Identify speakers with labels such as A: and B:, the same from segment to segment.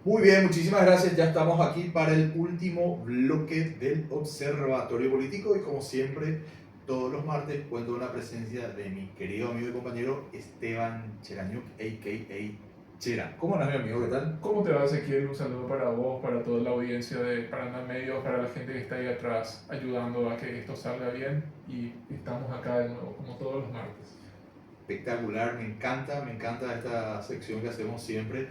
A: Muy bien, muchísimas gracias. Ya estamos aquí para el último bloque del Observatorio Político y como siempre, todos los martes cuento con la presencia de mi querido amigo y compañero Esteban Cherañuk, a.k.a. Chera. ¿Cómo andas, mi amigo? ¿Qué tal?
B: ¿Cómo te va, Ezequiel? Un saludo para vos, para toda la audiencia de Paraná Medios, para la gente que está ahí atrás ayudando a que esto salga bien. Y estamos acá de nuevo, como todos los martes.
A: Espectacular, me encanta esta sección que hacemos siempre.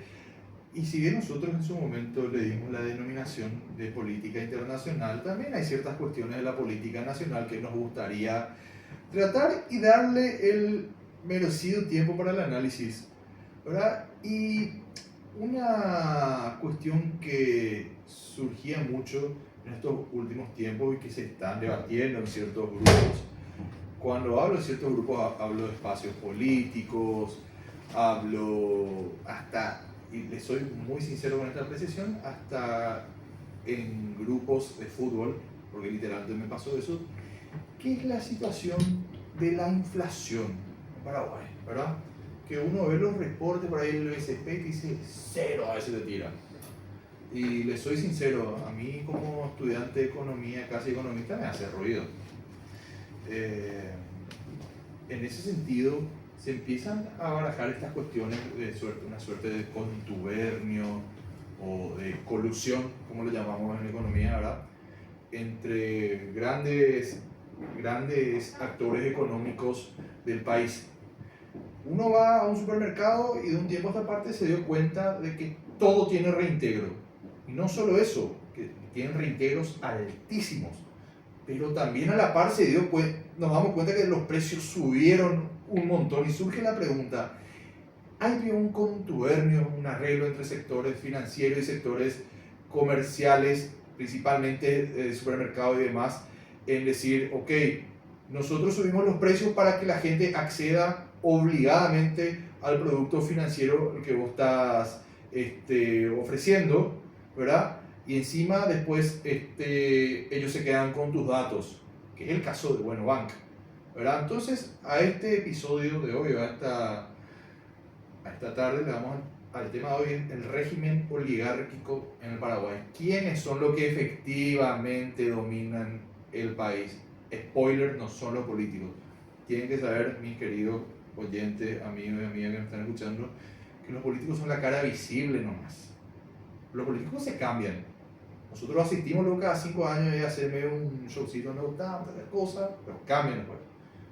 A: Y si bien nosotros en su momento le dimos la denominación de política internacional, también hay ciertas cuestiones de la política nacional que nos gustaría tratar y darle el merecido tiempo para el análisis, ¿verdad? Y una cuestión que surgía mucho en estos últimos tiempos y que se están debatiendo en ciertos grupos. Cuando hablo de ciertos grupos, hablo de espacios políticos, hablo hasta, y les soy muy sincero con esta apreciación, hasta en grupos de fútbol, porque literalmente me pasó eso, que es la situación de la inflación en Paraguay, ¿verdad? Que uno ve los reportes por ahí del BCP que dice cero a veces te tira. Y les soy sincero, a mí como estudiante de economía, casi economista, me hace ruido. Eh, en ese sentido, se empiezan a barajar estas cuestiones de una suerte de contubernio o de colusión, como lo llamamos en economía, ¿verdad? Entre grandes actores económicos del país. Uno va a un supermercado y de un tiempo a esta parte se dio cuenta de que todo tiene reintegro. Y no solo eso, que tienen reintegros altísimos, pero también a la par nos damos cuenta que los precios subieron un montón y surge la pregunta, ¿hay un contubernio, un arreglo entre sectores financieros y sectores comerciales, principalmente de supermercado y demás, en decir, ok, nosotros subimos los precios para que la gente acceda obligadamente al producto financiero que vos estás ofreciendo, ¿verdad? Y encima después ellos se quedan con tus datos, que es el caso de Bueno Bank, ¿verdad? Entonces, a este episodio de hoy, a esta tarde, le damos al tema de hoy, el régimen oligárquico en el Paraguay. ¿Quiénes son los que efectivamente dominan el país? Spoiler, no son los políticos. Tienen que saber, mis queridos oyentes, amigos y amigas que me están escuchando, que los políticos son la cara visible nomás. Los políticos se cambian. Nosotros asistimos luego cada 5 años y hacerme un showcito, no gusta, tal cosa, pero cambian después.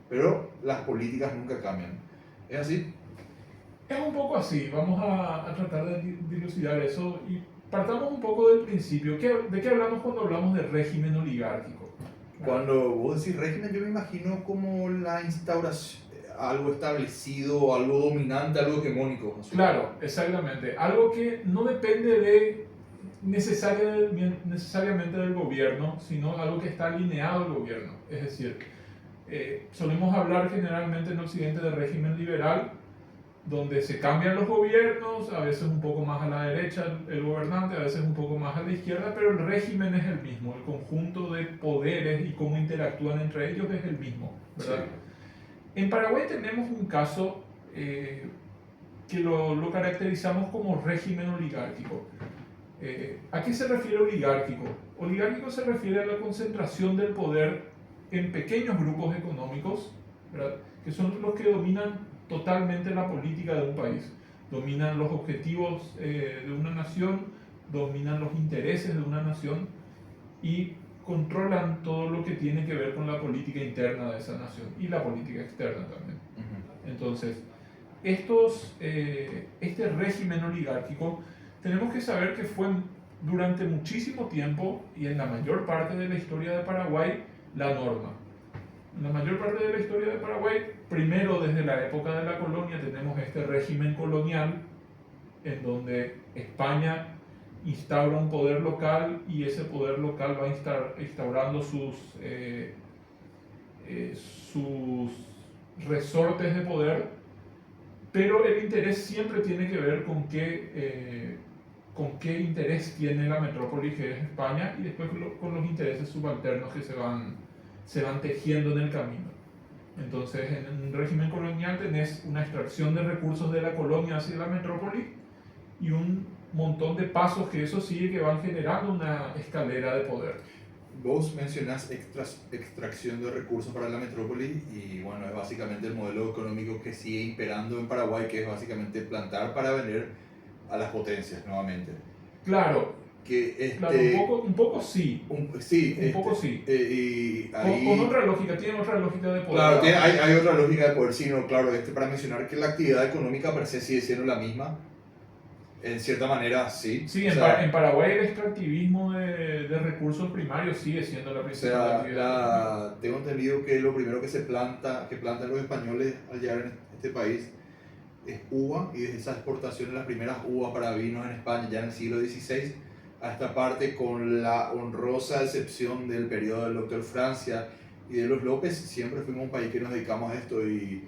A: Pero las políticas nunca cambian. ¿Es así?
B: Es un poco así, vamos a tratar de dilucidar eso y partamos un poco del principio. ¿De qué hablamos cuando hablamos de régimen oligárquico?
A: Cuando vos decís régimen, yo me imagino como la instauración, algo establecido, algo dominante, algo hegemónico. ¿No?
B: Claro, exactamente. Algo que no depende de necesariamente del gobierno, sino algo que está alineado al gobierno. Es decir, solemos hablar generalmente en Occidente de régimen liberal, donde se cambian los gobiernos, a veces un poco más a la derecha el gobernante, a veces un poco más a la izquierda, pero el régimen es el mismo, el conjunto de poderes y cómo interactúan entre ellos es el mismo, ¿verdad? Sí. En Paraguay tenemos un caso que lo caracterizamos como régimen oligárquico. ¿A qué se refiere oligárquico? Oligárquico se refiere a la concentración del poder en pequeños grupos económicos, ¿verdad? Que son los que dominan totalmente la política de un país. Dominan los objetivos de una nación, dominan los intereses de una nación y controlan todo lo que tiene que ver con la política interna de esa nación y la política externa también. Entonces, este régimen oligárquico tenemos que saber que fue durante muchísimo tiempo y en la mayor parte de la historia de Paraguay la norma. En la mayor parte de la historia de Paraguay, primero desde la época de la colonia tenemos este régimen colonial en donde España instaura un poder local y ese poder local va instaurando sus resortes de poder, pero el interés siempre tiene que ver con qué interés tiene la metrópoli que es España y después con los intereses subalternos que se van tejiendo en el camino. Entonces, en un régimen colonial tenés una extracción de recursos de la colonia hacia la metrópoli y un montón de pasos que eso sigue que van generando una escalera de poder.
A: Vos mencionás extracción de recursos para la metrópoli y bueno, es básicamente el modelo económico que sigue imperando en Paraguay, que es básicamente plantar para vender a las potencias nuevamente.
B: Claro, claro, un poco sí.
A: Un
B: poco sí.
A: Y ahí,
B: con otra lógica, tiene otra lógica de poder.
A: Claro, hay otra lógica de poder, sí, no, claro, para mencionar que la actividad económica per se sigue siendo la misma. En cierta manera, sí.
B: Sí, en Paraguay el extractivismo de recursos primarios sigue siendo la principal actividad.
A: Tengo entendido que lo primero que plantan los españoles al llegar en este país es uva, y desde esa exportación de las primeras uvas para vinos en España ya en el siglo XVI a esta parte, con la honrosa excepción del periodo del doctor Francia y de los López, siempre fuimos un país que nos dedicamos a esto y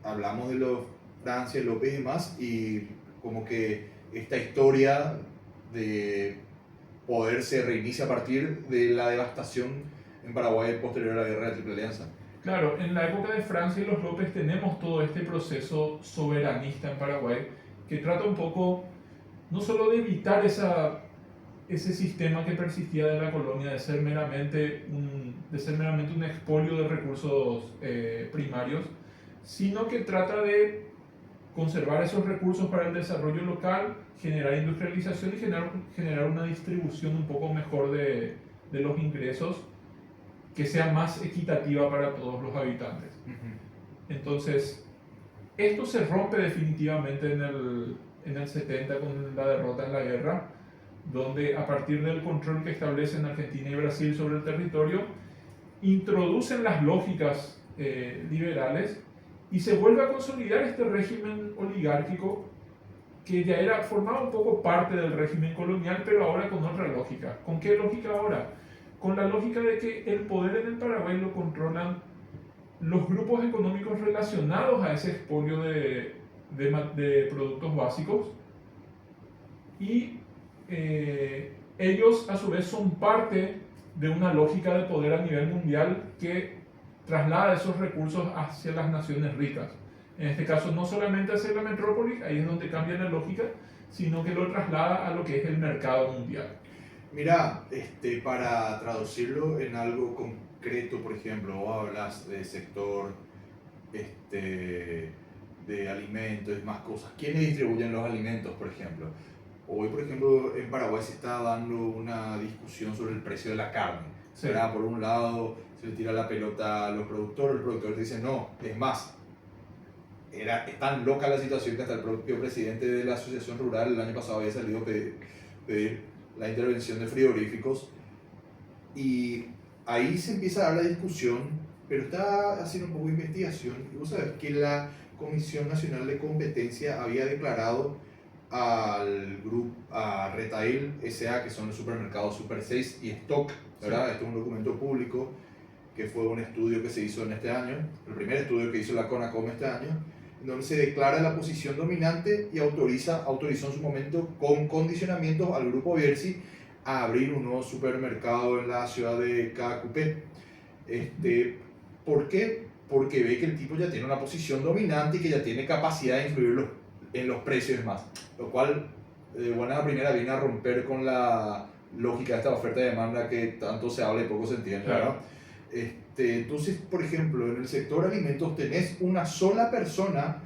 A: hablamos de los Francia, López y demás, y como que esta historia de poder se reinicia a partir de la devastación en Paraguay posterior a la guerra de la Triple Alianza.
B: Claro, en la época de Francia y los López tenemos todo este proceso soberanista en Paraguay que trata un poco no solo de evitar ese sistema que persistía de la colonia de ser meramente un expolio de recursos primarios, sino que trata de conservar esos recursos para el desarrollo local, generar industrialización y generar una distribución un poco mejor de los ingresos que sea más equitativa para todos los habitantes. Entonces, esto se rompe definitivamente en el 70 con la derrota en la guerra, donde a partir del control que establecen Argentina y Brasil sobre el territorio, introducen las lógicas liberales y se vuelve a consolidar este régimen oligárquico que ya formaba un poco parte del régimen colonial, pero ahora con otra lógica. ¿Con qué lógica ahora? Con la lógica de que el poder en el Paraguay lo controlan los grupos económicos relacionados a ese expolio de productos básicos, y ellos a su vez son parte de una lógica de poder a nivel mundial que traslada esos recursos hacia las naciones ricas. En este caso no solamente hacia la metrópoli, ahí es donde cambia la lógica, sino que lo traslada a lo que es el mercado mundial.
A: Mira, para traducirlo en algo concreto, por ejemplo, vos hablas de sector de alimentos y más cosas. ¿Quiénes distribuyen los alimentos, por ejemplo? Hoy, por ejemplo, en Paraguay se está dando una discusión sobre el precio de la carne. Sí. Por un lado, se le tira la pelota a los productores dicen no, es más. Es tan loca la situación que hasta el propio presidente de la Asociación Rural el año pasado había salido a pedir la intervención de frigoríficos, y ahí se empieza a dar la discusión, pero está haciendo un poco de investigación, y vos sabés que la Comisión Nacional de Competencia había declarado al grupo, a Retail S.A., que son los supermercados Super 6 y Stock, ¿verdad? Sí. Este es un documento público que fue un estudio que se hizo en este año, el primer estudio que hizo la CONACOM este año, en donde se declara la posición dominante y autorizó en su momento con condicionamientos al grupo Bierzi a abrir un nuevo supermercado en la ciudad de Caacupé. ¿Por qué? Porque ve que el tipo ya tiene una posición dominante y que ya tiene capacidad de influir en los precios y más, lo cual de buena primera viene a romper con la lógica de esta oferta y demanda que tanto se habla y poco se entiende, ¿verdad? Entonces, por ejemplo, en el sector alimentos tenés una sola persona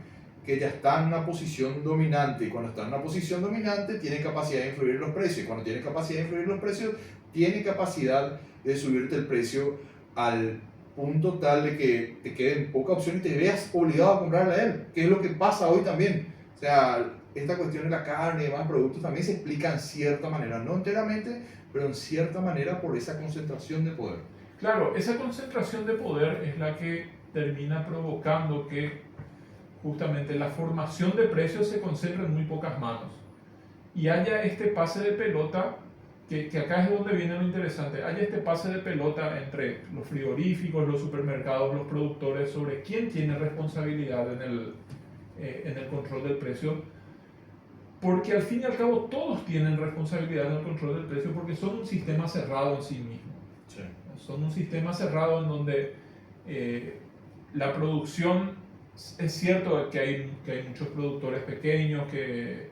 A: que ya está en una posición dominante, y cuando está en una posición dominante tiene capacidad de influir en los precios, y cuando tiene capacidad de influir en los precios tiene capacidad de subirte el precio al punto tal de que te queden poca opción y te veas obligado a comprarle a él, que es lo que pasa hoy también. O sea, esta cuestión de la carne y demás productos también se explica en cierta manera, no enteramente, pero en cierta manera por esa concentración de poder.
B: Claro, esa concentración de poder es la que termina provocando que justamente la formación de precios se concentre en muy pocas manos y haya este pase de pelota, que acá es donde viene lo interesante, haya este pase de pelota entre los frigoríficos, los supermercados, los productores, sobre quién tiene responsabilidad en el control del precio, porque al fin y al cabo todos tienen responsabilidad en el control del precio porque son un sistema cerrado en sí mismo. Sí. Son un sistema cerrado en donde la producción, es cierto que hay muchos productores pequeños que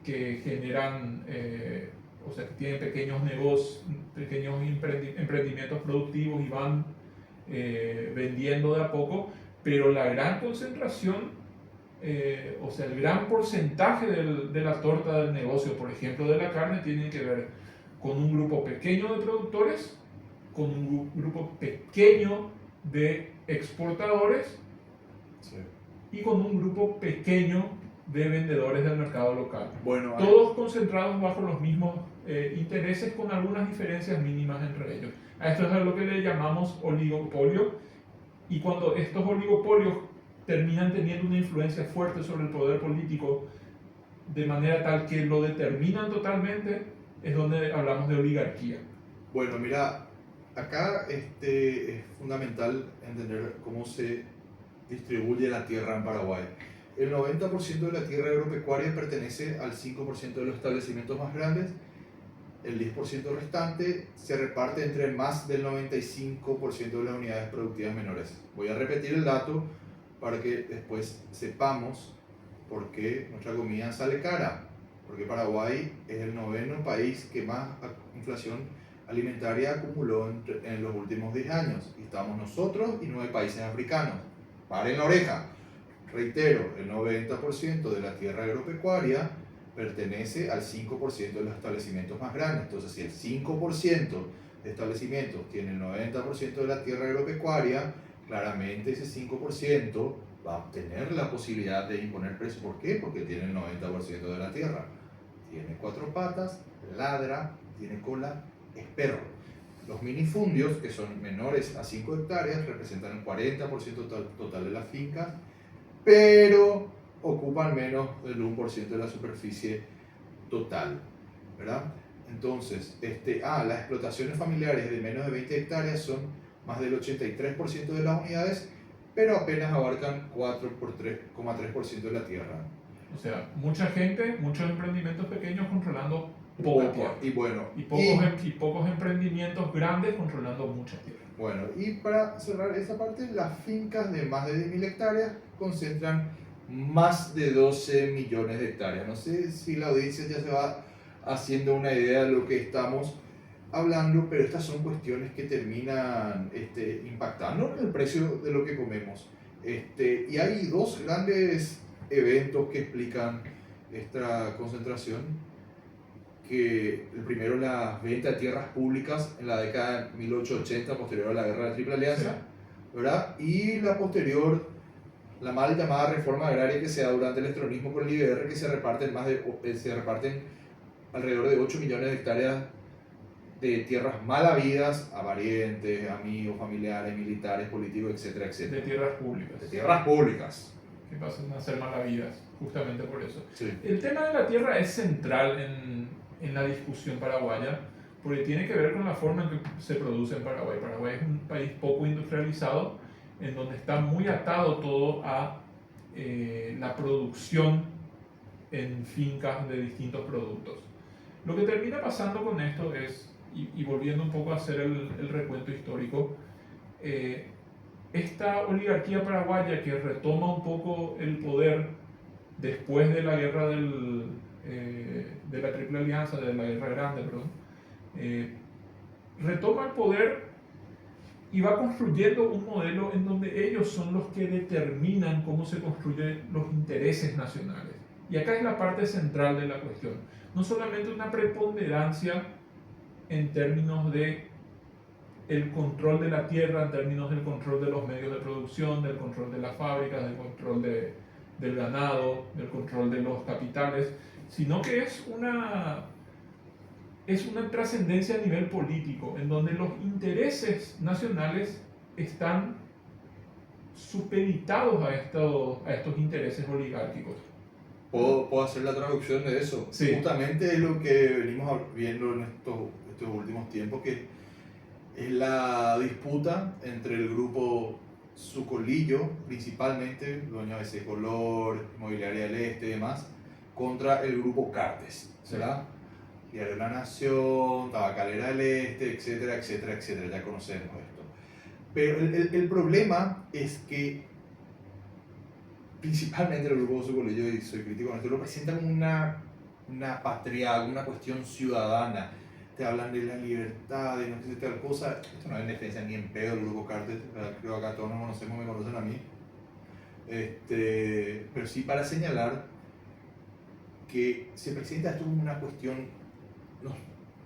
B: que generan, o sea, que tienen pequeños negocios, pequeños emprendimientos productivos y van vendiendo de a poco, pero la gran concentración, o sea, el gran porcentaje de la torta del negocio, por ejemplo, de la carne, tiene que ver con un grupo pequeño de productores, con un grupo pequeño de exportadores,
A: Sí.
B: y con un grupo pequeño de vendedores del mercado local.
A: Bueno,
B: todos concentrados bajo los mismos intereses, con algunas diferencias mínimas entre ellos. A esto es a lo que le llamamos oligopolio, y cuando estos oligopolios terminan teniendo una influencia fuerte sobre el poder político de manera tal que lo determinan totalmente, es donde hablamos de oligarquía.
A: Bueno, mira, acá es fundamental entender cómo se distribuye la tierra en Paraguay. El 90% de la tierra agropecuaria pertenece al 5% de los establecimientos más grandes. El 10% restante se reparte entre más del 95% de las unidades productivas menores. Voy a repetir el dato para que después sepamos por qué nuestra comida sale cara. Porque Paraguay es el 9º país que más inflación alimentaria acumuló en los últimos 10 años. Y estamos nosotros y 9 países africanos. Paren la oreja. Reitero, el 90% de la tierra agropecuaria pertenece al 5% de los establecimientos más grandes. Entonces, si el 5% de establecimientos tiene el 90% de la tierra agropecuaria, claramente ese 5% va a obtener la posibilidad de imponer precios. ¿Por qué? Porque tiene el 90% de la tierra. Tiene 4 patas, ladra, tiene cola, es perro. Los minifundios, que son menores a 5 hectáreas, representan el 40% total de las fincas, pero ocupan menos del 1% de la superficie total, ¿verdad? Entonces, las explotaciones familiares de menos de 20 hectáreas son más del 83% de las unidades, pero apenas abarcan 4,3% de la tierra.
B: O sea, mucha gente, muchos emprendimientos pequeños controlando poca tierra. Y pocos emprendimientos grandes controlando mucha tierra.
A: Bueno, y para cerrar esa parte, las fincas de más de 10.000 hectáreas concentran más de 12 millones de hectáreas. No sé si la audiencia ya se va haciendo una idea de lo que estamos hablando, pero estas son cuestiones que terminan impactando en el precio de lo que comemos. Y hay 2 grandes eventos que explican esta concentración. Que el primero, la venta de tierras públicas en la década de 1880, posterior a la Guerra de la Triple Alianza, sí, ¿verdad? Y la posterior, la mal llamada reforma agraria que se da durante el estronismo con el IBR, que se reparten alrededor de 8 millones de hectáreas de tierras mal habidas a parientes, amigos, familiares, militares, políticos, etcétera, etcétera.
B: De tierras públicas.
A: De tierras públicas.
B: Que pasan a ser mal habidas, justamente por eso.
A: Sí.
B: El tema de la tierra es central en la discusión paraguaya, porque tiene que ver con la forma en que se produce en Paraguay. Paraguay es un país poco industrializado, en donde está muy atado todo a la producción en fincas de distintos productos. Lo que termina pasando con esto es, y volviendo un poco a hacer el recuento histórico, esta oligarquía paraguaya que retoma un poco el poder después de la guerra de la Triple Alianza, de la Guerra Grande, perdón, retoma el poder y va construyendo un modelo en donde ellos son los que determinan cómo se construyen los intereses nacionales. Y acá es la parte central de la cuestión. No solamente una preponderancia en términos de el control de la tierra, en términos del control de los medios de producción, del control de las fábricas, del control del ganado, del control de los capitales, sino que es una trascendencia a nivel político, en donde los intereses nacionales están supeditados a estos intereses oligárquicos.
A: ¿Puedo hacer la traducción de eso?
B: Sí.
A: Justamente es lo que venimos viendo en estos últimos tiempos, que es la disputa entre el grupo Sucolillo, principalmente, dueño de Secolor, Inmobiliaria del Este y demás, contra el grupo Cartes, ¿será? Diario de la Nación, Tabacalera del Este, etcétera, etcétera, etcétera, ya conocemos esto. Pero el problema es que principalmente el grupo Sucolillo, y soy crítico con esto, lo presentan una una patria, una cuestión ciudadana. Te hablan de la libertad, de no sé si tal cosa. Esto no es en defensa ni en pedo del grupo Carter, creo que acá todos nos conocemos, me conocen a mí. Pero sí para señalar que se presenta esto como una cuestión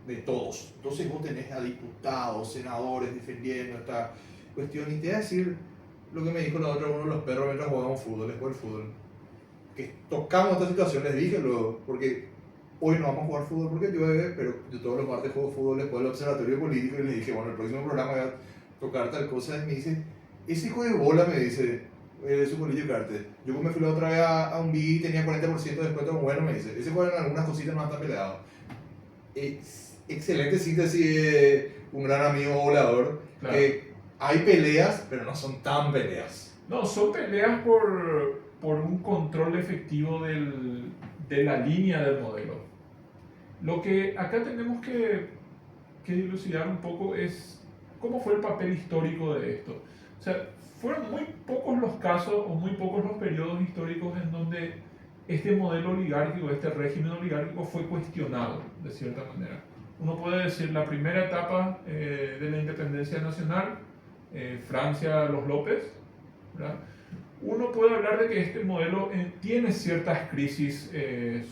A: de todos. Entonces vos tenés a diputados, senadores defendiendo esta cuestión y te voy a decir lo que me dijo la otra, uno de los perros mientras jugábamos fútbol, después del fútbol. Que tocamos esta situación, les dije luego, porque hoy no vamos a jugar fútbol porque llueve, pero yo todos los martes juego fútbol después del observatorio político y les dije, bueno, el próximo programa voy a tocar tal cosa y me dice, ese hijo de bola me dice, su político Carte. Yo me fui la otra vez a un B y tenía 40% de descuento, bueno, me dice, ese juego en algunas cositas no está peleado. Excelente síntesis, un gran amigo volador,
B: Claro.
A: Hay peleas, pero no son tan peleas.
B: No, son peleas por un control efectivo de la línea del modelo. Lo que acá tenemos que dilucidar un poco es cómo fue el papel histórico de esto. O sea, fueron muy pocos los casos o muy pocos los periodos históricos en donde este modelo oligárquico, este régimen oligárquico fue cuestionado de cierta manera. Uno puede decir la primera etapa de la independencia nacional, Francia, los López, ¿verdad? Uno puede hablar de que este modelo tiene ciertas crisis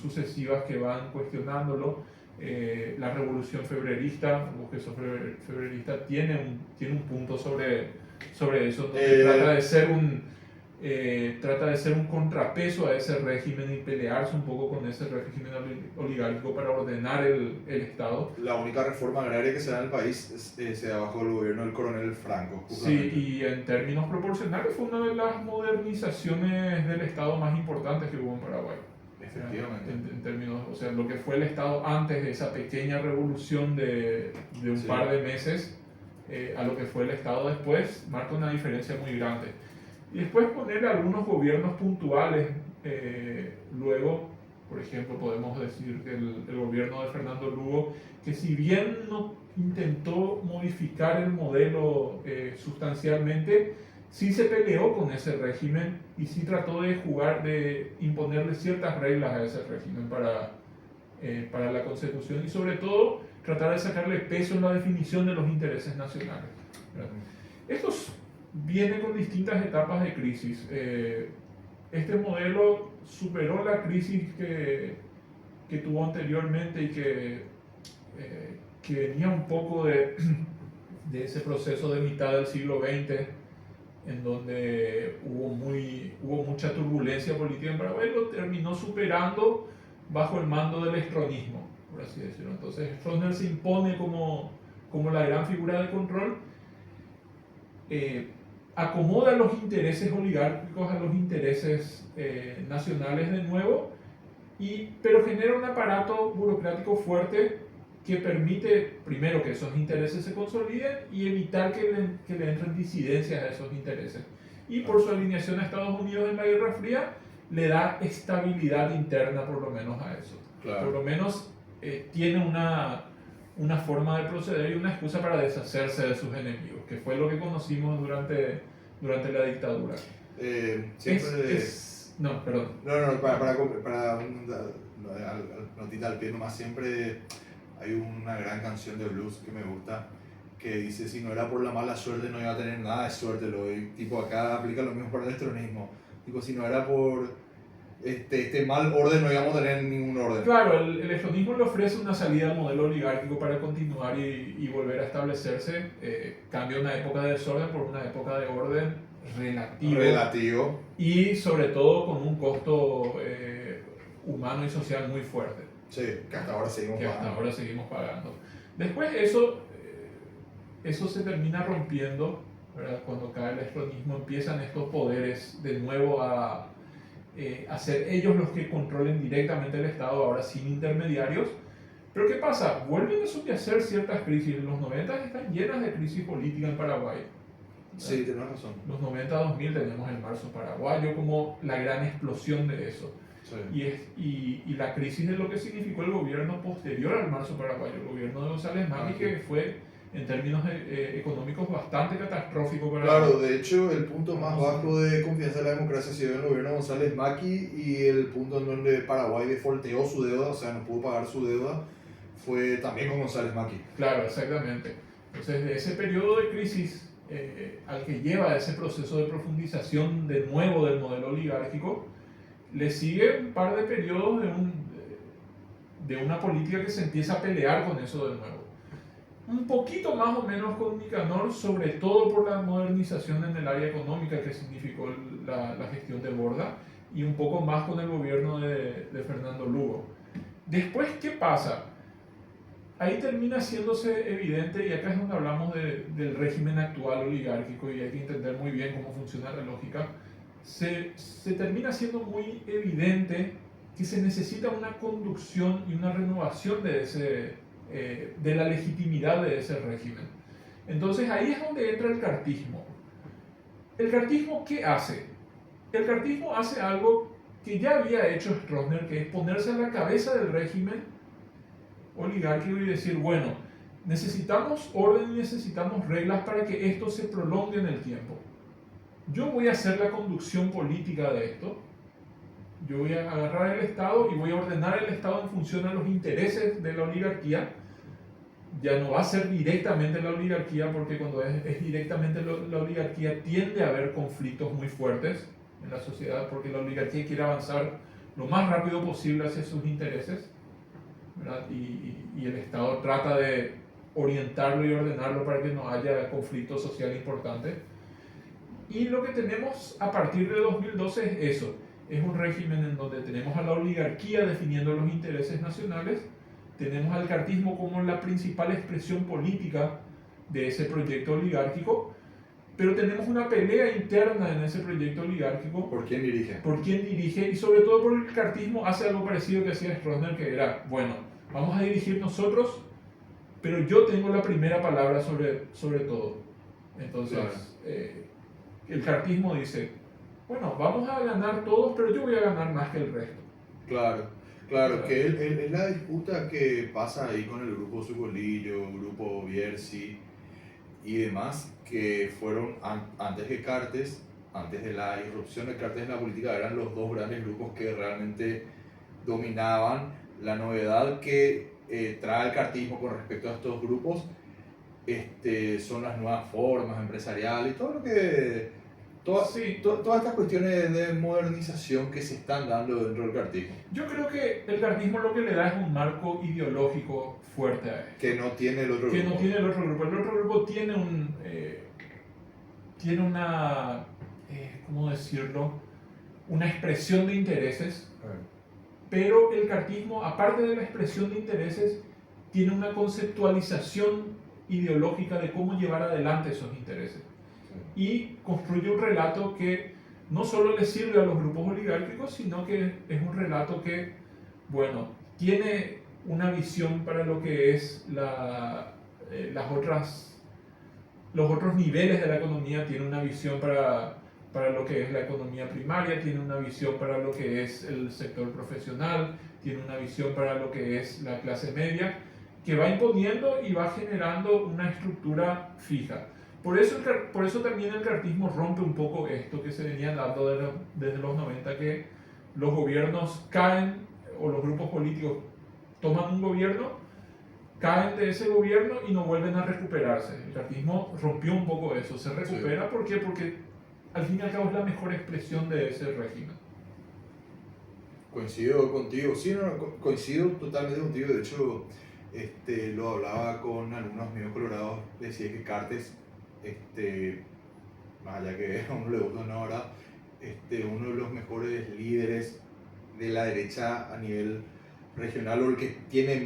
B: sucesivas que van cuestionándolo. La revolución febrerista, vos que sos febrerista, tiene un punto sobre eso, donde trata de ser un contrapeso a ese régimen y pelearse un poco con ese régimen oligárquico para ordenar el Estado.
A: La única reforma agraria que se da en el país se da bajo el gobierno del coronel Franco.
B: Sí, y en términos proporcionales fue una de las modernizaciones del Estado más importantes que hubo en Paraguay.
A: Efectivamente.
B: En términos, o sea, lo que fue el Estado antes de esa pequeña revolución de un par de meses a lo que fue el Estado después, marca una diferencia muy grande. Y después ponerle algunos gobiernos puntuales, luego, por ejemplo, podemos decir que el gobierno de Fernando Lugo, que si bien no intentó modificar el modelo sustancialmente, sí se peleó con ese régimen y sí trató de imponerle ciertas reglas a ese régimen para la consecución y sobre todo tratar de sacarle peso en la definición de los intereses nacionales, ¿verdad? Estos viene con distintas etapas de crisis. Este modelo superó la crisis que tuvo anteriormente y que venía un poco de ese proceso de mitad del siglo XX, en donde hubo mucha turbulencia política en Paraguay, lo terminó superando bajo el mando del estronismo, por así decirlo. Entonces Stroessner se impone como la gran figura de control, acomoda los intereses oligárquicos a los intereses nacionales de nuevo, pero genera un aparato burocrático fuerte que permite, primero, que esos intereses se consoliden y evitar que le entren disidencias a esos intereses. Y por su alineación a Estados Unidos en la Guerra Fría, le da estabilidad interna por lo menos a eso.
A: Claro.
B: Por lo menos tiene una forma de proceder y una excusa para deshacerse de sus enemigos, que fue lo que conocimos durante la dictadura. No, perdón.
A: No, para notita al pie nomás, siempre hay una gran canción de blues que me gusta que dice, si no era por la mala suerte no iba a tener nada de suerte. Tipo acá aplica lo mismo para el estronismo. Tipo, si no era por este mal orden no íbamos a tener ningún orden.
B: Claro, el estronismo le ofrece una salida al modelo oligárquico para continuar y volver a establecerse. Cambia una época de desorden por una época de orden relativo. Y sobre todo con un costo humano y social muy fuerte.
A: Sí, que hasta ahora seguimos pagando.
B: Después eso se termina rompiendo, ¿verdad? Cuando cae el estronismo empiezan estos poderes de nuevo a ser ellos los que controlen directamente el Estado, ahora sin intermediarios. Pero ¿qué pasa? Vuelven a subyacer ciertas crisis. Los 90 están llenas de crisis política en Paraguay.
A: Sí, tienes razón.
B: Los 90-2000 teníamos el marzo paraguayo como la gran explosión de eso. Sí. Y la crisis de lo que significó el gobierno posterior al marzo paraguayo, el gobierno de González Magui, que fue en términos económicos bastante catastrófico para...
A: Claro, de hecho, el punto más bajo de confianza de la democracia ha sido en el gobierno de González Macri, y el punto en donde Paraguay defaulteó su deuda, o sea, no pudo pagar su deuda, fue también con González Macri.
B: Claro, exactamente. Entonces, de ese periodo de crisis al que lleva ese proceso de profundización de nuevo del modelo oligárquico, le sigue un par de periodos de una política que se empieza a pelear con eso de nuevo. Un poquito más o menos con Nicanor, sobre todo por la modernización en el área económica que significó la gestión de Borda, y un poco más con el gobierno de Fernando Lugo. Después, ¿qué pasa? Ahí termina haciéndose evidente, y acá es donde hablamos del régimen actual oligárquico, y hay que entender muy bien cómo funciona la lógica. Se termina siendo muy evidente que se necesita una conducción y una renovación de la legitimidad de ese régimen. Entonces ahí es donde entra el cartismo. ¿El cartismo qué hace? El cartismo hace algo que ya había hecho Stroessner, que es ponerse a la cabeza del régimen oligárquico y decir, bueno, necesitamos orden y necesitamos reglas para que esto se prolongue en el tiempo. Yo voy a hacer la conducción política de esto. Yo voy a agarrar el Estado y voy a ordenar el Estado en función a los intereses de la oligarquía. Ya no va a ser directamente la oligarquía, porque cuando es directamente la oligarquía tiende a haber conflictos muy fuertes en la sociedad, porque la oligarquía quiere avanzar lo más rápido posible hacia sus intereses, ¿verdad? Y el Estado trata de orientarlo y ordenarlo para que no haya conflicto social importante. Y lo que tenemos a partir de 2012 es eso. Es un régimen en donde tenemos a la oligarquía definiendo los intereses nacionales, tenemos al cartismo como la principal expresión política de ese proyecto oligárquico, pero tenemos una pelea interna en ese proyecto oligárquico.
A: ¿Por quién dirige?
B: Por quién dirige, y sobre todo porque el cartismo hace algo parecido que hacía Stroessner, que era, bueno, vamos a dirigir nosotros, pero yo tengo la primera palabra sobre todo. Entonces, claro. El cartismo dice, bueno, vamos a ganar todos, pero yo voy a ganar más que el resto.
A: Claro, que es la disputa que pasa ahí con el grupo Zucolillo, grupo Bierzi y demás, que fueron antes de Cartes, antes de la irrupción de Cartes en la política, eran los dos grandes grupos que realmente dominaban. La novedad que trae el cartismo con respecto a estos grupos son las nuevas formas empresariales y todo lo que... Todas estas cuestiones de modernización que se están dando dentro del cartismo.
B: Yo creo que el cartismo lo que le da es un marco ideológico fuerte a esto.
A: Que no tiene el otro grupo.
B: Que no tiene el otro grupo. El otro grupo tiene una, ¿cómo decirlo? Una expresión de intereses. Pero el cartismo, aparte de la expresión de intereses, tiene una conceptualización ideológica de cómo llevar adelante esos intereses. Y construye un relato que no solo le sirve a los grupos oligárquicos, sino que es un relato que, bueno, tiene una visión para lo que es los otros niveles de la economía, tiene una visión para lo que es la economía primaria, tiene una visión para lo que es el sector profesional, tiene una visión para lo que es la clase media, que va imponiendo y va generando una estructura fija. Por eso también el cartismo rompe un poco esto que se venía dando desde los 90, que los gobiernos caen, o los grupos políticos toman un gobierno, caen de ese gobierno y no vuelven a recuperarse. El cartismo rompió un poco eso, se recupera. Sí. ¿Por qué? Porque al fin y al cabo es la mejor expresión de ese régimen.
A: Coincido contigo, sí, coincido totalmente contigo. De hecho, lo hablaba con algunos amigos colorados, decía que Cartes, más allá que a uno le gusta o no ahora, uno de los mejores líderes de la derecha a nivel regional, o el que tiene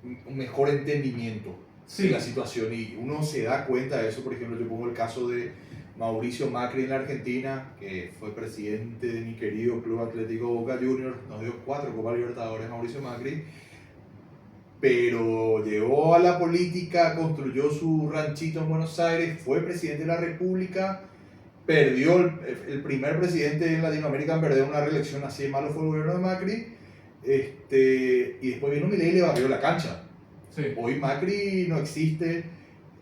A: un mejor entendimiento de la situación, y uno se da cuenta de eso. Por ejemplo, yo pongo el caso de Mauricio Macri en la Argentina, que fue presidente de mi querido Club Atlético Boca Juniors, nos dio 4 Copas Libertadores Mauricio Macri, pero llegó a la política, construyó su ranchito en Buenos Aires, fue presidente de la República, perdió el primer presidente en Latinoamérica en perder una reelección, así de malo fue el gobierno de Macri, y después vino Milei y le barrió la cancha. Sí. Hoy Macri no existe,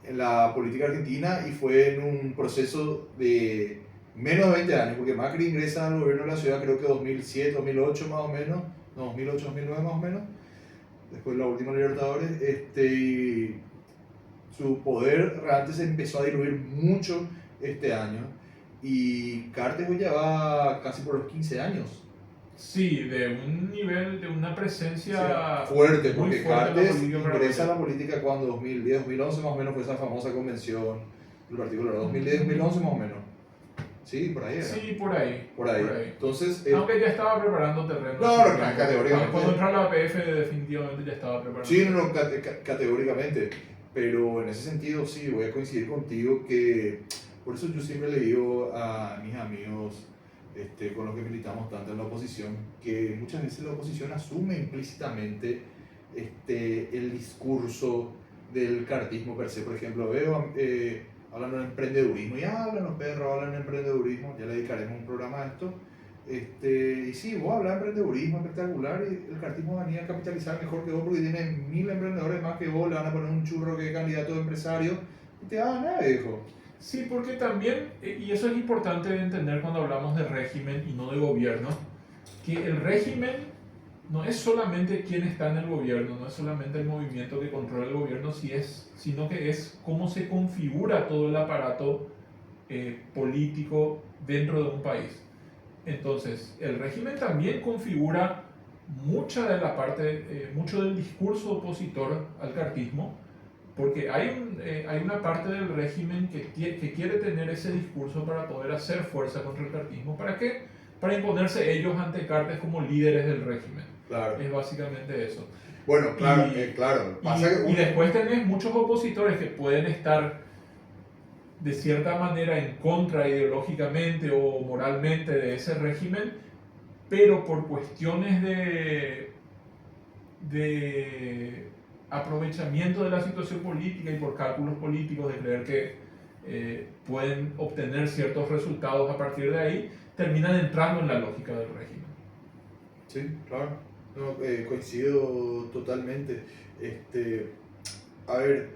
A: en la política argentina y fue en un proceso de menos de 20 años, porque Macri ingresa al gobierno de la ciudad creo que 2007, 2008 más o menos, no, 2008, 2009 más o menos, después de la última Libertadores, y su poder realmente se empezó a diluir mucho este año y Cartes ya va casi por los 15 años.
B: Sí, de un nivel, de una presencia
A: fuerte,
B: muy
A: porque
B: fuerte en la
A: Cartes
B: política
A: ingresa a la política cuando 2010, 2011 más o menos fue esa famosa convención del Partido Colorado, 2010, 2011 más o menos. Sí, por ahí era.
B: Sí, por ahí.
A: Por ahí. Entonces,
B: aunque ya estaba preparando terreno.
A: No, categóricamente.
B: Cuando entró a la APF definitivamente ya estaba preparando.
A: Sí, no, categóricamente. Pero en ese sentido sí, voy a coincidir contigo que por eso yo siempre le digo a mis amigos con los que militamos tanto en la oposición, que muchas veces la oposición asume implícitamente el discurso del cartismo per se. Por ejemplo, veo hablando de emprendedurismo, y hablan los perros, hablan de emprendedurismo, ya le dedicaremos un programa a esto. Y sí, vos hablas de emprendedurismo espectacular y el cartismo venía a capitalizar mejor que vos porque tiene 1000 emprendedores más que vos, le van a poner un churro que es candidato de empresario y te va a nada, viejo.
B: Sí, porque también, y eso es importante de entender cuando hablamos de régimen y no de gobierno, que el régimen no es solamente quién está en el gobierno, no es solamente el movimiento que controla el gobierno, sino que es cómo se configura todo el aparato político dentro de un país. Entonces, el régimen también configura mucha de la parte, mucho del discurso opositor al cartismo, porque hay una parte del régimen que quiere tener ese discurso para poder hacer fuerza contra el cartismo. ¿Para qué? Para imponerse ellos ante Cartes como líderes del régimen.
A: Claro.
B: Es básicamente eso.
A: Bueno, claro, claro.
B: Y después tenés muchos opositores que pueden estar de cierta manera en contra ideológicamente o moralmente de ese régimen, pero por cuestiones de aprovechamiento de la situación política y por cálculos políticos de creer que pueden obtener ciertos resultados a partir de ahí, terminan entrando en la lógica del régimen.
A: Sí, claro. No, coincido totalmente. A ver,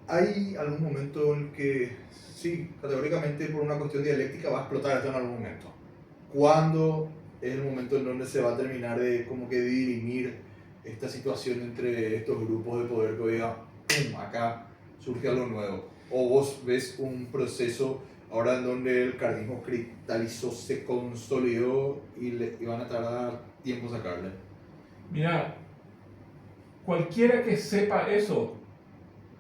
A: hay algún momento en que, sí, categóricamente por una cuestión dialéctica va a explotar esto en algún momento. ¿Cuándo es el momento en donde se va a terminar de como que dirimir esta situación entre estos grupos de poder que diga, ¡pum!, acá surge algo nuevo? ¿O vos ves un proceso ahora en donde el cartismo cristalizó, se consolidó y van a tardar tiempo sacarle?
B: Mira, cualquiera que sepa eso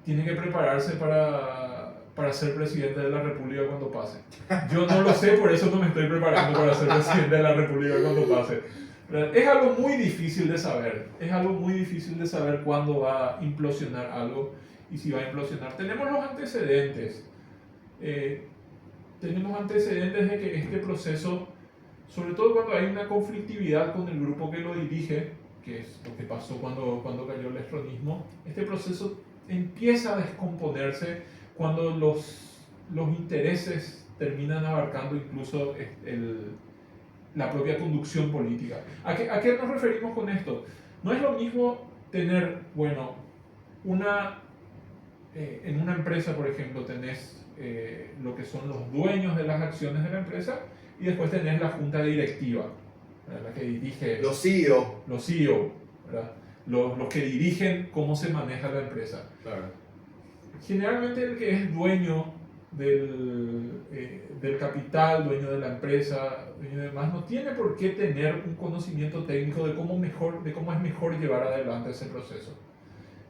B: tiene que prepararse para ser presidente de la República cuando pase. Yo no lo sé, por eso no me estoy preparando para ser presidente de la República cuando pase. Es algo muy difícil de saber. Es algo muy difícil de saber cuándo va a implosionar algo y si va a implosionar. Tenemos los antecedentes. Tenemos antecedentes de que este proceso, sobre todo cuando hay una conflictividad con el grupo que lo dirige, que es lo que pasó cuando cayó el estronismo, este proceso empieza a descomponerse cuando los intereses terminan abarcando incluso la propia conducción política. ¿A qué nos referimos con esto? No es lo mismo tener, bueno, en una empresa, por ejemplo, tenés lo que son los dueños de las acciones de la empresa y después tenés la junta directiva, ¿verdad?, la que dirige...
A: Los CEO.
B: Los CEO, ¿verdad?, los que dirigen cómo se maneja la empresa.
A: Claro.
B: Generalmente el que es dueño del capital, dueño de la empresa, dueño de demás, no tiene por qué tener un conocimiento técnico de cómo es mejor llevar adelante ese proceso.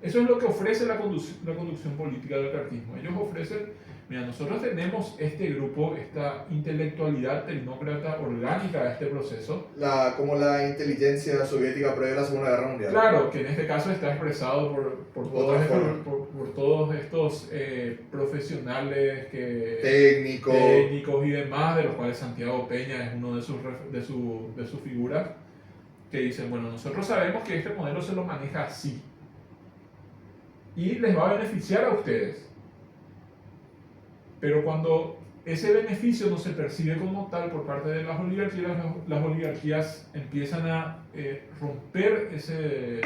B: Eso es lo que ofrece la conducción política del cartismo. Ellos ofrecen, mira, nosotros tenemos este grupo, esta intelectualidad tecnócrata orgánica a este proceso.
A: Como la inteligencia soviética previa a la Segunda Guerra Mundial.
B: Claro, que en este caso está expresado por todos estos profesionales técnicos y demás, de los cuales Santiago Peña es uno de sus figuras, que dicen, bueno, nosotros sabemos que este modelo se lo maneja así y les va a beneficiar a ustedes. Pero cuando ese beneficio no se percibe como tal por parte de las oligarquías empiezan a romper ese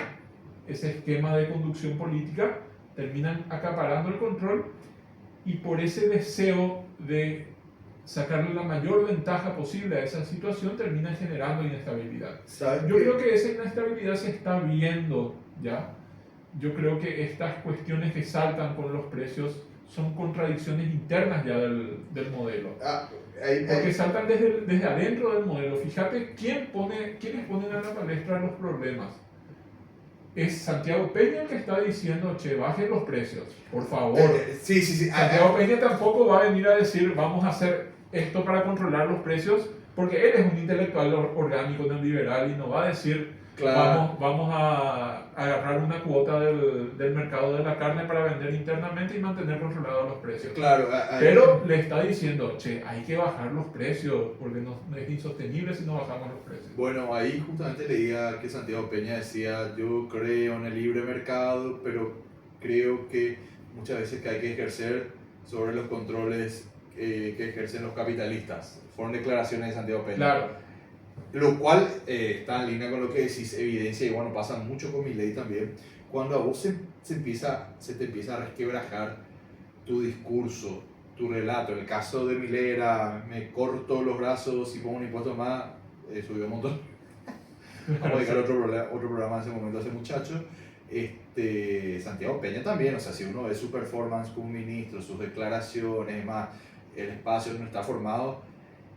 B: esquema de conducción política terminan acaparando el control y por ese deseo de sacarle la mayor ventaja posible a esa situación terminan generando inestabilidad. Yo creo que esa inestabilidad se está viendo ya. Yo creo que estas cuestiones que saltan con los precios son contradicciones internas ya del modelo. Porque saltan desde adentro del modelo. Fíjate quiénes ponen a la palestra los problemas. Es Santiago Peña el que está diciendo, che, bajen los precios, por favor.
A: Sí.
B: Santiago Peña tampoco va a venir a decir, vamos a hacer esto para controlar los precios, porque él es un intelectual orgánico neoliberal y no va a decir, claro, vamos a agarrar una cuota del mercado de la carne para vender internamente y mantener controlados los precios.
A: Claro,
B: pero le está diciendo, che, hay que bajar los precios, porque no es insostenible si no bajamos los precios.
A: Bueno, ahí justamente leía que Santiago Peña decía, yo creo en el libre mercado, pero creo que muchas veces que hay que ejercer sobre los controles que ejercen los capitalistas. Fueron declaraciones de Santiago Peña.
B: Claro.
A: Lo cual está en línea con lo que decís, evidencia, y bueno, pasa mucho con Milei también. Cuando a vos se te empieza a resquebrajar tu discurso, tu relato. En el caso de Milei era, me corto los brazos y pongo un impuesto más, subió un montón. Vamos a dedicar otro programa en ese momento a ese muchacho. Santiago Peña también, o sea, si uno ve su performance como ministro, sus declaraciones, más el espacio no está formado,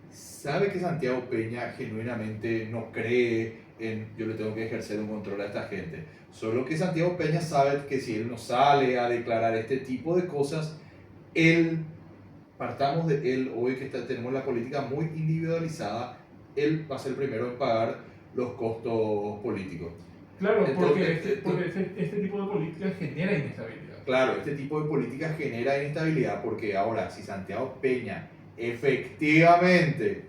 A: sabe que Santiago Peña genuinamente no cree en yo le tengo que ejercer un control a esta gente. Solo que Santiago Peña sabe que si él no sale a declarar este tipo de cosas, partamos de él, hoy que tenemos la política muy individualizada, él va a ser el primero en pagar los costos políticos.
B: Claro, entonces, porque este tipo de políticas genera inestabilidad.
A: Claro, este tipo de políticas genera inestabilidad porque ahora, si Santiago Peña efectivamente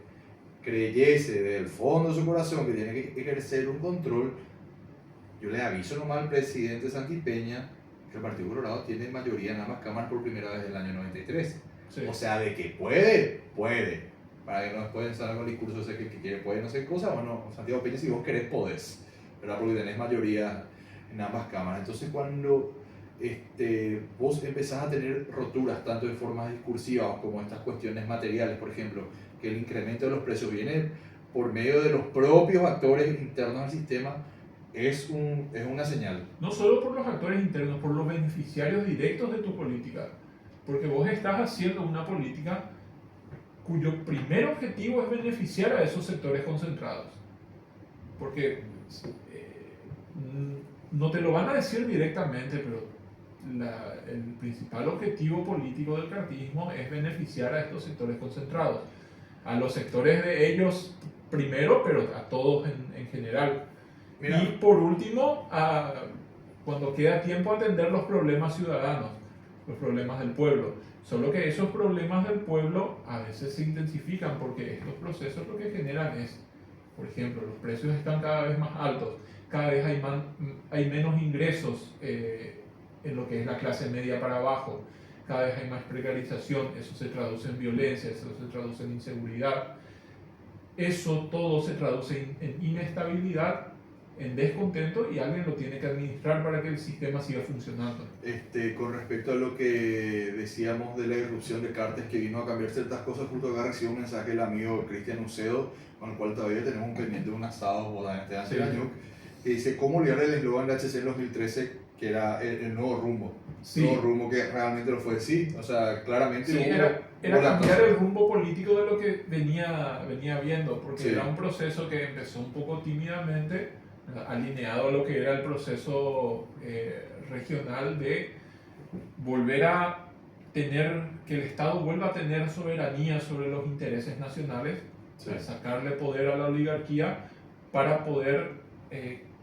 A: creyese del fondo de su corazón que tiene que ejercer un control, yo le aviso nomás al presidente Santi Peña que el Partido Colorado tiene mayoría en ambas cámaras por primera vez desde el año 93. Sí. O sea, de que puede. Para que no pueden salir con el discurso ese que quiere, puede no sé qué cosa. Bueno, Santiago Peña, si vos querés, podés, ¿verdad? Porque tenés mayoría en ambas cámaras. Entonces, cuando vos empezás a tener roturas tanto de formas discursivas como estas cuestiones materiales, por ejemplo, que el incremento de los precios viene por medio de los propios actores internos al sistema, es una señal.
B: No solo por los actores internos, por los beneficiarios directos de tu política, porque vos estás haciendo una política cuyo primer objetivo es beneficiar a esos sectores concentrados, porque no te lo van a decir directamente, pero el principal objetivo político del cartismo es beneficiar a estos sectores concentrados, a los sectores de ellos primero, pero a todos en general. Mira. Y por último, cuando queda tiempo, atender los problemas ciudadanos, los problemas del pueblo. Solo que esos problemas del pueblo a veces se intensifican porque estos procesos lo que generan es, por ejemplo, los precios están cada vez más altos, cada vez hay menos ingresos en lo que es la clase media para abajo, cada vez hay más precarización, eso se traduce en violencia, eso se traduce en inseguridad, eso todo se traduce en inestabilidad, en descontento, y alguien lo tiene que administrar para que el sistema siga funcionando.
A: Con respecto a lo que decíamos de la irrupción de Cartes, que vino a cambiar ciertas cosas, justo acá recibo un mensaje del amigo Cristian Ucedo, con el cual todavía tenemos un pendiente de un asado boda en este año, que dice cómo olvidar el eslogan de HC en 2013, que era el nuevo rumbo. Sí. Nuevo rumbo que realmente lo fue, sí, o sea, claramente.
B: Sí, era cambiar el rumbo político de lo que venía viendo, porque sí, era un proceso que empezó un poco tímidamente, alineado a lo que era el proceso regional de volver a tener, que el Estado vuelva a tener soberanía sobre los intereses nacionales, sí, sacarle poder a la oligarquía para poder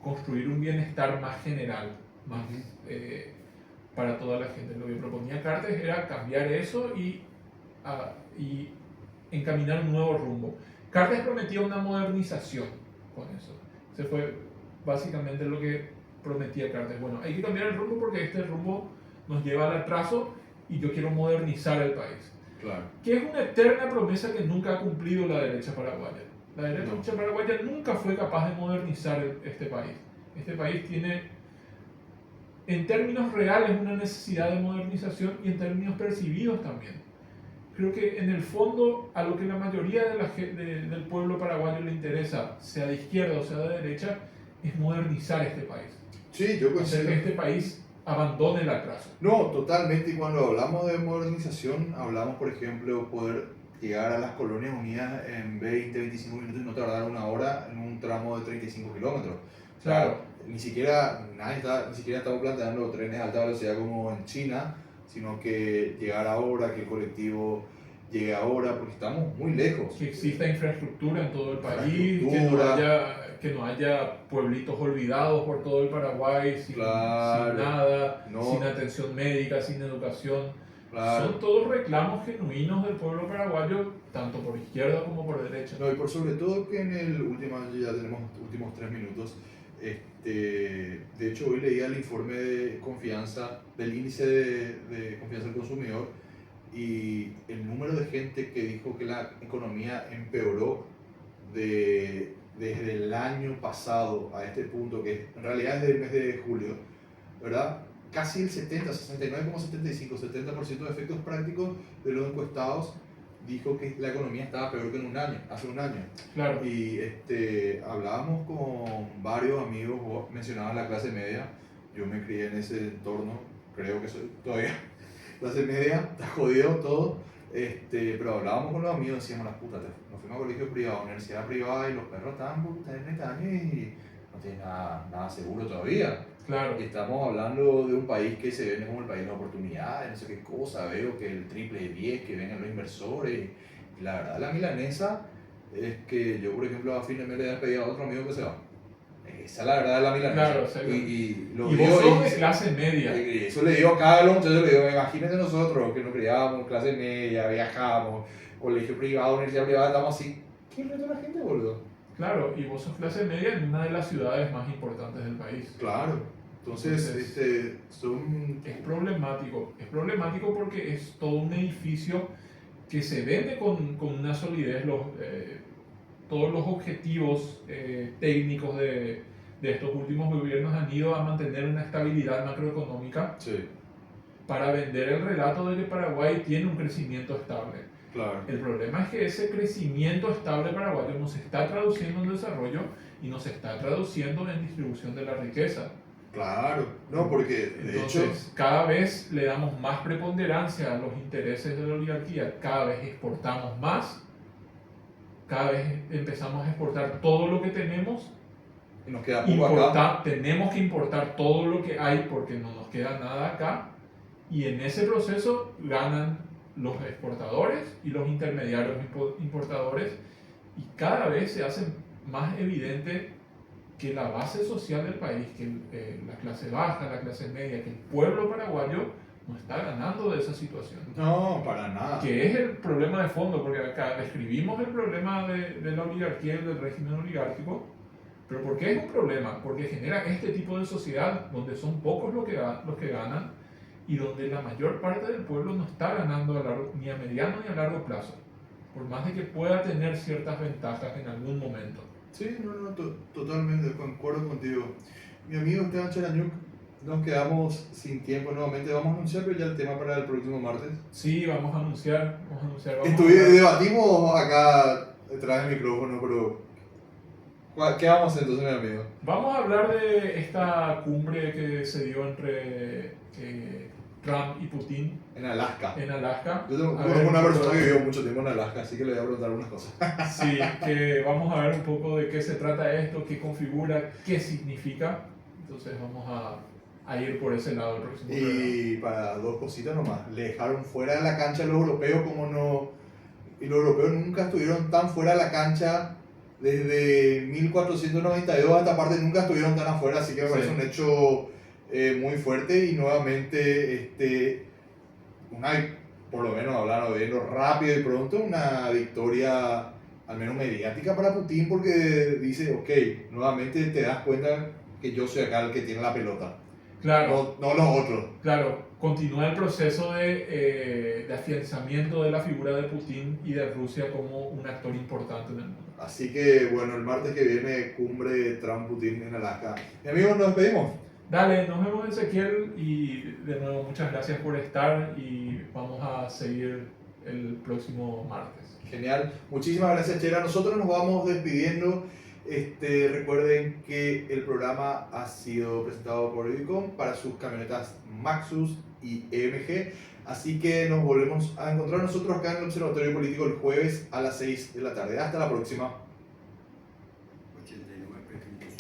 B: construir un bienestar más general, más para toda la gente. Lo que proponía Cartes era cambiar eso y encaminar un nuevo rumbo. Cartes prometía una modernización con eso. Se fue básicamente lo que prometía Cartes. Bueno, hay que cambiar el rumbo porque este rumbo nos lleva al atraso y yo quiero modernizar el país.
A: Claro.
B: Que es una eterna promesa que nunca ha cumplido la derecha paraguaya. La derecha paraguaya nunca fue capaz de modernizar este país. Este país tiene en términos reales una necesidad de modernización y en términos percibidos también. Creo que en el fondo a lo que la mayoría del pueblo paraguayo le interesa, sea de izquierda o sea de derecha, es modernizar este país.
A: Sí, yo
B: Hacer
A: coincido.
B: que este país abandone el atraso.
A: No, totalmente. Y cuando hablamos de modernización, hablamos, por ejemplo, poder llegar a las colonias unidas en 20, 25 minutos y no tardar una hora en un tramo de 35 kilómetros. O sea,
B: Claro.
A: ni siquiera estamos planteando trenes de alta velocidad como en China, sino que llegar ahora, que el colectivo llegue ahora, porque estamos muy lejos.
B: Que exista infraestructura en todo el país, que no haya pueblitos olvidados por todo el Paraguay, sin nada, sin atención médica, sin educación. Son todos reclamos genuinos del pueblo paraguayo, tanto por izquierda como por derecha.
A: No, y por sobre todo que en el último, ya tenemos últimos 3 minutos, de hecho hoy leía el informe de confianza, del índice de confianza del consumidor, y el número de gente que dijo que la economía empeoró desde el año pasado a este punto, que en realidad es del mes de julio, ¿verdad? Casi el 69,75, 70% de efectos prácticos de los encuestados dijo que la economía estaba peor que hace un año.
B: Claro.
A: Y hablábamos con varios amigos, vos mencionabas la clase media, yo me crié en ese entorno, creo que soy todavía clase media, está jodido todo, pero hablábamos con los amigos, decíamos, las putas, nos fuimos a colegio privado, universidad privada, y los perros estaban por tener 30 años y no tienen nada seguro todavía.
B: Claro.
A: Y estamos hablando de un país que se vende como el país de las oportunidades, no sé qué cosa, veo que el triple de 10, que vengan los inversores. Y la verdad, la milanesa es que yo, por ejemplo, a fin de mes le he pedido a otro amigo que se va. Esa es la verdad de la milanesa.
B: Claro,
A: y
B: vos sos de clase media.
A: Y eso le digo a cada uno, entonces le digo, imagínate nosotros que nos criábamos, clase media, viajábamos, colegio privado, universidad privada, estamos así. ¿Qué es la gente, boludo?
B: Claro, y vos sos clase media en una de las ciudades más importantes del país.
A: Claro. Entonces
B: es problemático porque es todo un edificio que se vende con una solidez. Todos los objetivos técnicos de estos últimos gobiernos han ido a mantener una estabilidad macroeconómica,
A: sí,
B: para vender el relato de que Paraguay tiene un crecimiento estable.
A: Claro.
B: El problema es que ese crecimiento estable paraguayo no se está traduciendo en desarrollo y no se está traduciendo en distribución de la riqueza.
A: Claro, no, porque de hecho
B: cada vez le damos más preponderancia a los intereses de la oligarquía, cada vez exportamos más, cada vez empezamos a exportar todo lo que tenemos,
A: y nos queda poco acá.
B: Tenemos que importar todo lo que hay porque no nos queda nada acá, y en ese proceso ganan los exportadores y los intermediarios importadores, y cada vez se hace más evidente que la base social del país, que la clase baja, la clase media, que el pueblo paraguayo no está ganando de esa situación.
A: No, para nada.
B: Que es el problema de fondo, porque acá describimos el problema de la oligarquía y del régimen oligárquico, pero ¿por qué es un problema? Porque genera este tipo de sociedad donde son pocos los que ganan y donde la mayor parte del pueblo no está ganando ni a mediano ni a largo plazo, por más de que pueda tener ciertas ventajas en algún momento.
A: Sí, no, totalmente, concuerdo contigo. Mi amigo Esteban Charanyuk, nos quedamos sin tiempo nuevamente. Vamos a anunciar ya el tema para el próximo martes.
B: Sí, vamos a anunciar.
A: Debatimos acá detrás del micrófono, pero ¿qué vamos a hacer entonces, mi amigo?
B: Vamos a hablar de esta cumbre que se dio entre Trump y Putin.
A: En Alaska.
B: Yo
A: conozco una persona que vivió mucho tiempo en Alaska, así que le voy a preguntar algunas cosas.
B: Sí, que vamos a ver un poco de qué se trata esto, qué configura, qué significa. Entonces vamos a ir por ese lado el próximo
A: programa. Para dos cositas nomás, le dejaron fuera de la cancha a los europeos como no... Y los europeos nunca estuvieron tan fuera de la cancha desde 1492 hasta aparte, nunca estuvieron tan afuera, así que me parece un hecho muy fuerte y nuevamente por lo menos hablaron de lo rápido y pronto, una victoria al menos mediática para Putin, porque dice, ok, nuevamente te das cuenta que yo soy acá el que tiene la pelota.
B: Claro.
A: No los otros.
B: Claro, continúa el proceso de afianzamiento de la figura de Putin y de Rusia como un actor importante en el mundo.
A: Así que, bueno, el martes que viene, cumbre Trump-Putin en Alaska. Mi amigo, nos despedimos.
B: Dale, nos vemos Ezequiel y de nuevo muchas gracias por estar y vamos a seguir el próximo martes.
A: Genial, muchísimas gracias Chela. Nosotros nos vamos despidiendo. Recuerden que el programa ha sido presentado por Edicom para sus camionetas Maxus y EMG. Así que nos volvemos a encontrar nosotros acá en el Observatorio Político el jueves a las 6 de la tarde. Hasta la próxima.